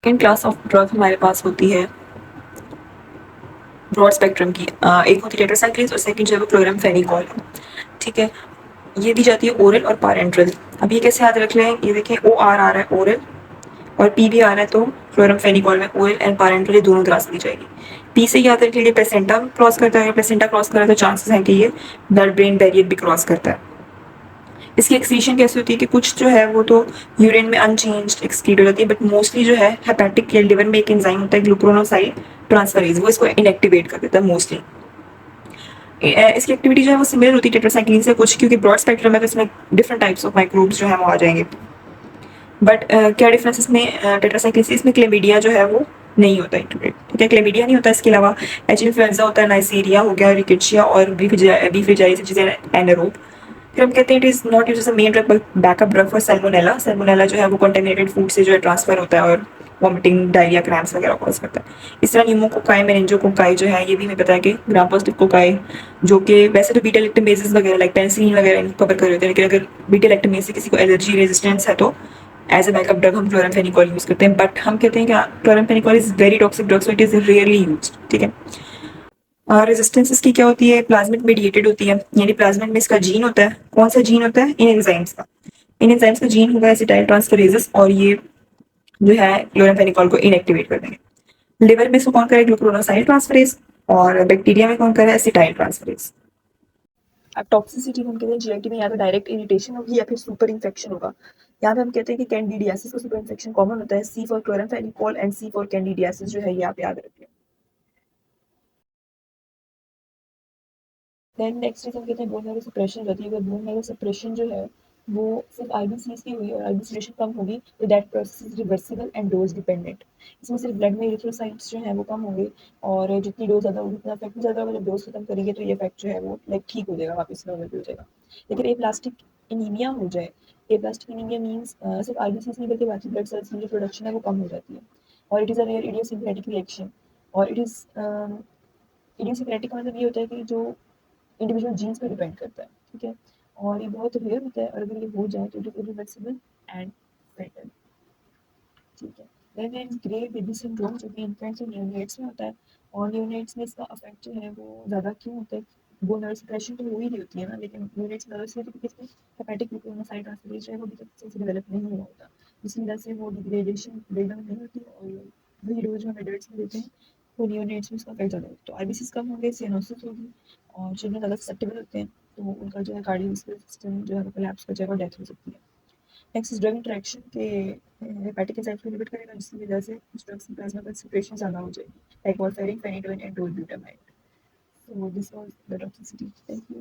Second class of drug हमारे पास होती है ब्रॉड स्पेक्ट्रम की। एक होती है टेट्रासाइक्लिन और सेकंड जो है वो क्लोरामफेनिकॉल। ठीक है, ये दी जाती है ओरल और पैरेंट्रल। अब ये कैसे याद रख लें, ये देखें ओ आर आ रहा है ओरल और पी भी आ रहा है, तो क्लोरामफेनिकॉल में ओरल एंड पैरेंट्रल ये दोनों तरह से दी जाएगी। पी से याद रख लीजिए प्लेसेंटा क्रॉस करता है, प्लेसेंटा क्रॉस कर रहा है तो चांसेस हैं कि ये ब्लड ब्रेन बैरियर भी क्रॉस करता है। इसकी एक्सक्रीशन कैसे होती है कि कुछ जो है वो तो यूरिन में अनचेंज्ड एक्सक्रीट हो जाती है, बट मोस्टली जो है हेपेटिक या लिवर में एक एंजाइम होता है ग्लूकोनोसाइड ट्रांसफरेज, वो इसको इनएक्टिवेट कर देता है मोस्टली। इसकी एक्टिविटी जो है वो सिमिलर होती है टेट्रासाइक्लिन से कुछ, क्योंकि ब्रॉड स्पेक्ट्रम है तो इसमें डिफरेंट टाइप्स ऑफ माइक्रोब्स जो है वो आ जाएंगे। बट क्या डिफरेंस इसमें टेट्रासाइक्लिन से, इसमें क्लेमिडिया जो है वो नहीं होता इंक्लूडेड। ठीक है, क्लेमिडिया नहीं होता। इसके अलावा एच इन्फ्लुएंजा होता है, नाइसीरिया हो गया, रिकेट्सिया और बीफिजाइस चीज़ें एनारोब। फिर हम कहते हैं it is not use as a main drug backup drug for salmonella. Salmonella जो है वो कंटेमिनेटेड फूड से जो है ट्रांसफर होता है और वॉमिटिंग डायरिया क्रैम्प्स वगैरह कॉज करता है। इस तरह न्यूमोकोकाई मेनिंजोकोकाई जो है ये भी हमें पता है कि ग्राम पॉजिटिव कोकाई, जो कि वैसे तो बीटा लैक्टमेसेस वगैरह लाइक पेनिसिलिन वगैरह इनको कवर कर रहे होते हैं, लेकिन अगर बीटा लैक्टमेस से किसी को एलर्जी रेजिस्टेंस है तो एज अ बैकअप ड्रग हम क्लोरामफेनिकॉल यूज करते हैं। बट हम कहते हैं कि chloramphenicol is very toxic drug, so it is rarely use. ठीक है, रेजिस्टेंस इसकी क्या होती है, प्लाज्मिड मीडिएटेड होती है, यानी प्लाज्मिड में इसका जीन होता है। कौन सा जीन होता है, इन एंजाइम्स का। इन एंजाइम्स का जीन होगा एसिटाइल ट्रांसफरेजेस और ये जो है क्लोरामफेनिकॉल को इनएक्टिवेट कर देंगे। लिवर में इसको कौन करे, ग्लूकोनोसाइड ट्रांसफरेज, और बैक्टीरिया में कौन करे, एसिटाइल ट्रांसफरेज। अब टॉक्सिसिटी हम कहते हैं जीआईटी में या तो डायरेक्ट इरिटेशन होगी या फिर सुपर इन्फेक्शन होगा। यहाँ पे हम कहते हैं कि कैंडिडियासिस का सुपर इन्फेक्शन कॉमन होता है। C for chloramphenicol and C for candidiasis जो है ये आप याद रखिए। देन नेक्स्ट चीज हम कहते हैं बोन मैरो सप्रेशन रहती है। अगर बोन मैरो सप्रेशन जो है वो सिर्फ आईबीसीएस की हुई और आईबीसी कम होगी तो that process is reversible and dose dependent. इसमें सिर्फ ब्लड में एरिथ्रोसाइट्स जो है वो कम होंगे और जितनी डोज ज़्यादा होगी उतना इफेक्ट ज़्यादा होगा। जब डोज खत्म करेंगे तो ये इफेक्ट जो है वो लाइक ठीक हो जाएगा, वापस नॉर्मल हो जाएगा। लेकिन एप्लास्टिक एनीमिया हो जाए, एप्लास्टिक एनीमिया मीन्स सिर्फ आईबीसीएस नहीं बल्कि बाकी ब्लड सेल्स की जो प्रोडक्शन है वो कम हो जाती है और it is a rare idiosyncratic reaction. और इट इज़ इडियोसिंक्रेटिक मतलब ये होता है कि जो इंडिविजुअल जीन्स पे डिपेंड करता है। ठीक है, और ये बहुत रेयर होता है और अगर ये हो जाए तो it is irreversible and fatal. ठीक है, then is grey baby syndrome जो कि इन्फेंट्स और न्यूनेट्स में होता है। और न्यूनेट्स में इसका इफेक्ट जो है वो ज़्यादा क्यों होता है, बोन मैरो सप्रेशन तो हो ही रही होती है ना, लेकिन न्यूनेट्स में ज़्यादा इसलिए क्योंकि इसमें हेपेटिक ग्लूकोनोसाइड ट्रांसफरेज जो है वो अभी तक से डेवलप नहीं हुआ होता, जिसकी वजह से वो डिग्रेडेशन ब्रेकडाउन नहीं होती और वही डोज जो हम एडल्ट्स में देते हैं वो नियोनेट्स में इसका इफेक्ट ज़्यादा होता है। तो आईबीसीज कम होंगे, सियानोसिस होगी और चिल्ड्रन ज़्यादा ससेप्टेबल होते हैं तो उनका जो है कार्डियोवैस्कुलर सिस्टम जो है वो कोलैप्स कर जाएगा और डेथ हो सकती है। नेक्स्ट इज ड्रग इंटरेक्शन के हेपेटिक एंजाइम को इनहिबिट करेगा जिसकी वजह से उस ड्रग्स की प्लाज्मा कंसंट्रेशन ज़्यादा हो जाएगी like warfarin, phenytoin and tolbutamide. So this was the toxicity. Thank you.